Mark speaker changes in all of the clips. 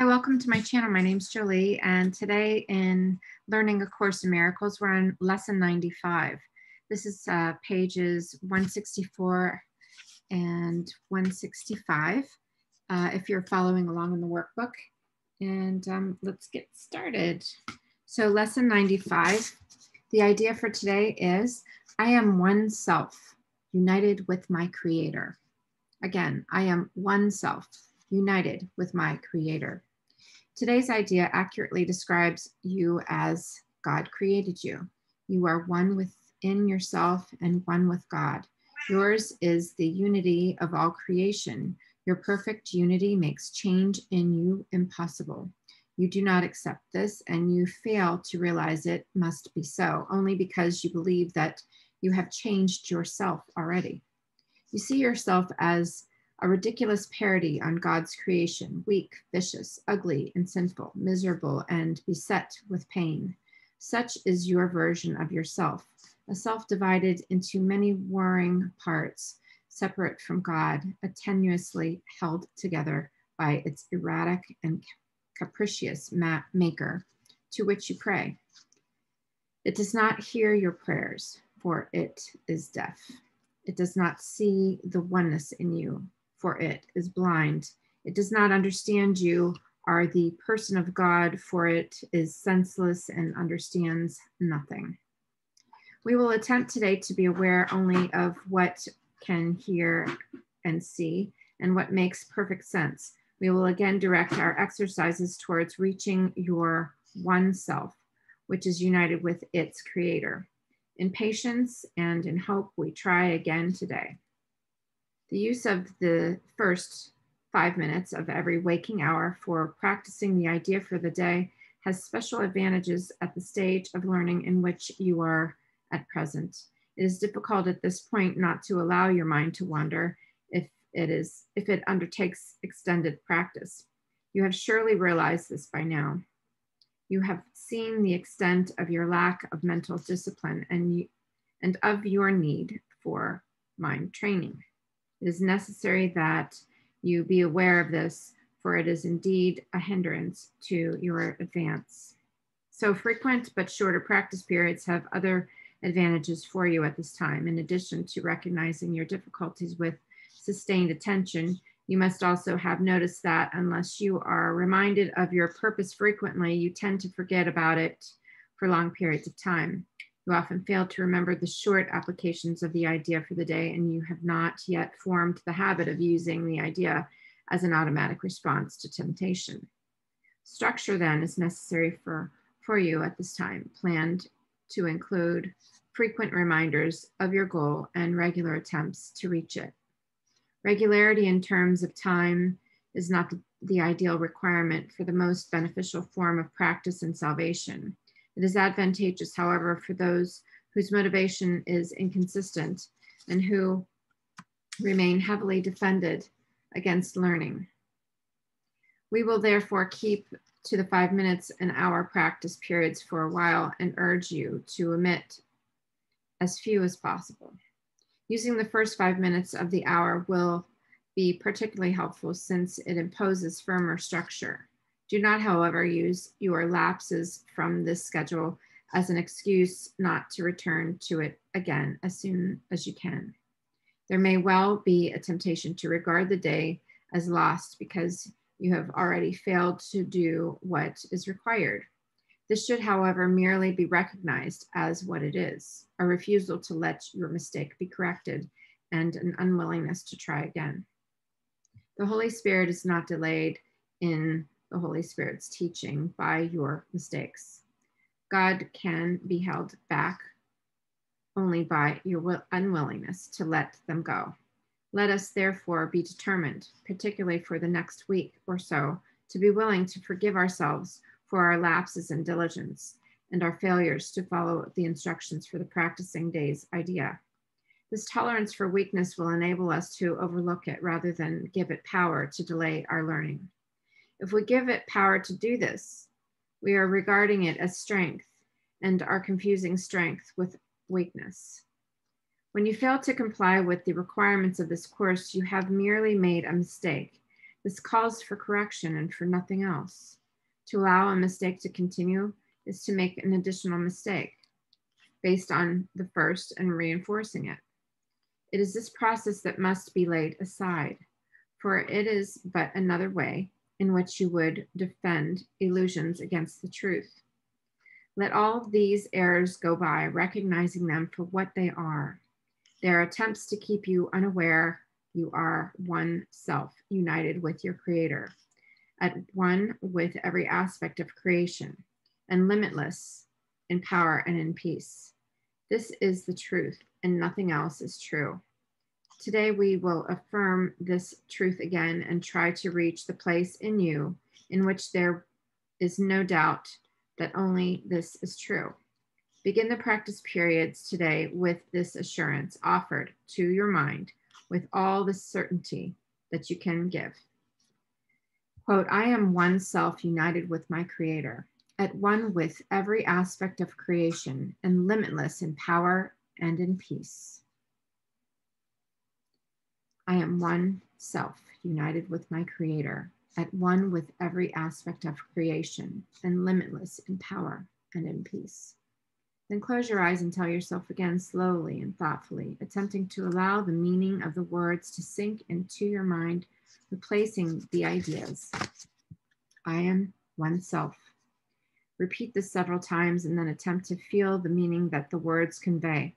Speaker 1: Hi, welcome to my channel. My name's Jolie, and today in Learning A Course in Miracles, we're on lesson 95. This is pages 164 and 165 if you're following along in the workbook. And let's get started. So lesson 95, the idea for today is, I am one self, united with my Creator. Again, I am one self, united with my Creator. Today's idea accurately describes you as God created you. You are one within yourself and one with God. Yours is the unity of all creation. Your perfect unity makes change in you impossible. You do not accept this, and you fail to realize it must be so, only because you believe that you have changed yourself already. You see yourself as a ridiculous parody on God's creation, weak, vicious, ugly, and sinful, miserable, and beset with pain. Such is your version of yourself, a self divided into many warring parts, separate from God, tenuously held together by its erratic and capricious maker, to which you pray. It does not hear your prayers, for it is deaf. It does not see the oneness in you, for it is blind. It does not understand you are the person of God, for it is senseless and understands nothing. We will attempt today to be aware only of what can hear and see and what makes perfect sense. We will again direct our exercises towards reaching your one self, which is united with its Creator. In patience and in hope, we try again today. The use of the first 5 minutes of every waking hour for practicing the idea for the day has special advantages at the stage of learning in which you are at present. It is difficult at this point not to allow your mind to wander if it undertakes extended practice. You have surely realized this by now. You have seen the extent of your lack of mental discipline and of your need for mind training. It is necessary that you be aware of this, for it is indeed a hindrance to your advance. So frequent but shorter practice periods have other advantages for you at this time. In addition to recognizing your difficulties with sustained attention, you must also have noticed that unless you are reminded of your purpose frequently, you tend to forget about it for long periods of time. You often fail to remember the short applications of the idea for the day, and you have not yet formed the habit of using the idea as an automatic response to temptation. Structure then is necessary for you at this time, planned to include frequent reminders of your goal and regular attempts to reach it. Regularity in terms of time is not the ideal requirement for the most beneficial form of practice and salvation. It is advantageous, however, for those whose motivation is inconsistent and who remain heavily defended against learning. We will therefore keep to the 5 minutes an hour practice periods for a while and urge you to omit as few as possible. Using the first 5 minutes of the hour will be particularly helpful since it imposes firmer structure. Do not, however, use your lapses from this schedule as an excuse not to return to it again as soon as you can. There may well be a temptation to regard the day as lost because you have already failed to do what is required. This should, however, merely be recognized as what it is, a refusal to let your mistake be corrected and an unwillingness to try again. The Holy Spirit is not delayed in the Holy Spirit's teaching by your mistakes. God can be held back only by your unwillingness to let them go. Let us therefore be determined, particularly for the next week or so, to be willing to forgive ourselves for our lapses in diligence and our failures to follow the instructions for the practicing day's idea. This tolerance for weakness will enable us to overlook it rather than give it power to delay our learning. If we give it power to do this, we are regarding it as strength and are confusing strength with weakness. When you fail to comply with the requirements of this course, you have merely made a mistake. This calls for correction and for nothing else. To allow a mistake to continue is to make an additional mistake based on the first and reinforcing it. It is this process that must be laid aside, for it is but another way in which you would defend illusions against the truth. Let all these errors go by, recognizing them for what they are. They are attempts to keep you unaware you are one self, united with your Creator, at one with every aspect of creation, and limitless in power and in peace. This is the truth, and nothing else is true. Today, we will affirm this truth again and try to reach the place in you in which there is no doubt that only this is true. Begin the practice periods today with this assurance offered to your mind with all the certainty that you can give. Quote, I am one self united with my Creator, at one with every aspect of creation and limitless in power and in peace. I am one self united with my Creator, at one with every aspect of creation and limitless in power and in peace. Then close your eyes and tell yourself again slowly and thoughtfully, attempting to allow the meaning of the words to sink into your mind, replacing the ideas. I am one self. Repeat this several times and then attempt to feel the meaning that the words convey.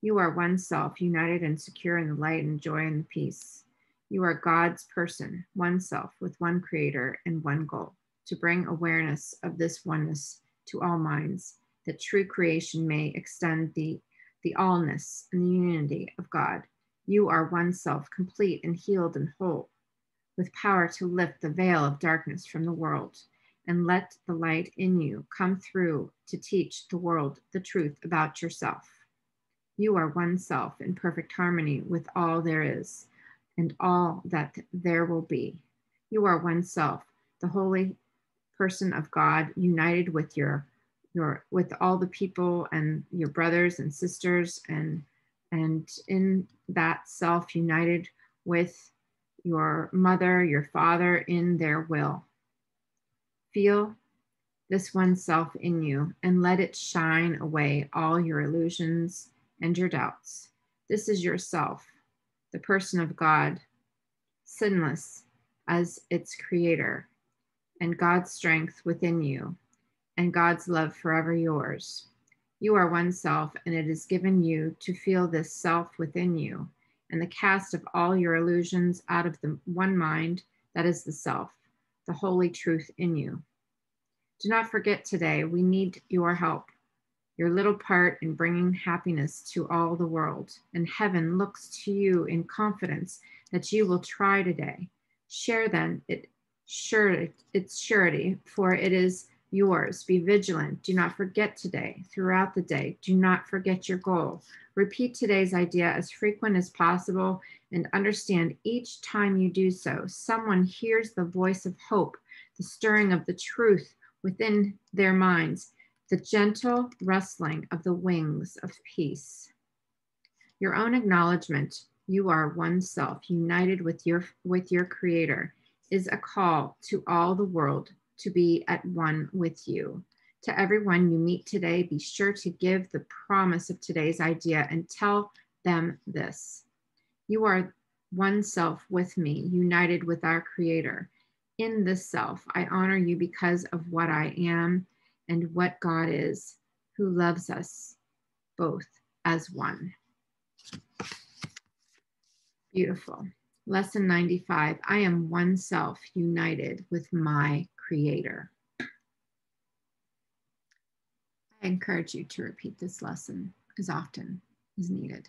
Speaker 1: You are one self, united and secure in the light and joy and the peace. You are God's person, one self with one Creator and one goal, to bring awareness of this oneness to all minds, that true creation may extend the allness and the unity of God. You are one self, complete and healed and whole, with power to lift the veil of darkness from the world and let the light in you come through to teach the world the truth about yourself. You are one self in perfect harmony with all there is and all that there will be. You are one self, the holy person of God, united with with all the people and your brothers and sisters, and in that self united with your mother, your father in their will. Feel this one self in you and let it shine away all your illusions and your doubts. This is yourself, the person of God, sinless as its Creator, and God's strength within you, and God's love forever yours. You are one self, and it is given you to feel this self within you, and the cast of all your illusions out of the one mind that is the self, the holy truth in you. Do not forget today, we need your help, your little part in bringing happiness to all the world, and heaven looks to you in confidence that you will try today. Share then its surety, for it is yours. Be vigilant. Do not forget today. Throughout the day, do not forget your goal. Repeat today's idea as frequent as possible and understand each time you do so, someone hears the voice of hope, the stirring of the truth within their minds, the gentle rustling of the wings of peace. Your own acknowledgement, you are one self, united with your Creator, is a call to all the world to be at one with you. To everyone you meet today, be sure to give the promise of today's idea and tell them this. You are one self with me, united with our Creator. In this self, I honor you because of what I am and what God is, who loves us both as one. Beautiful. Lesson 95, I am one self united with my Creator. I encourage you to repeat this lesson as often as needed.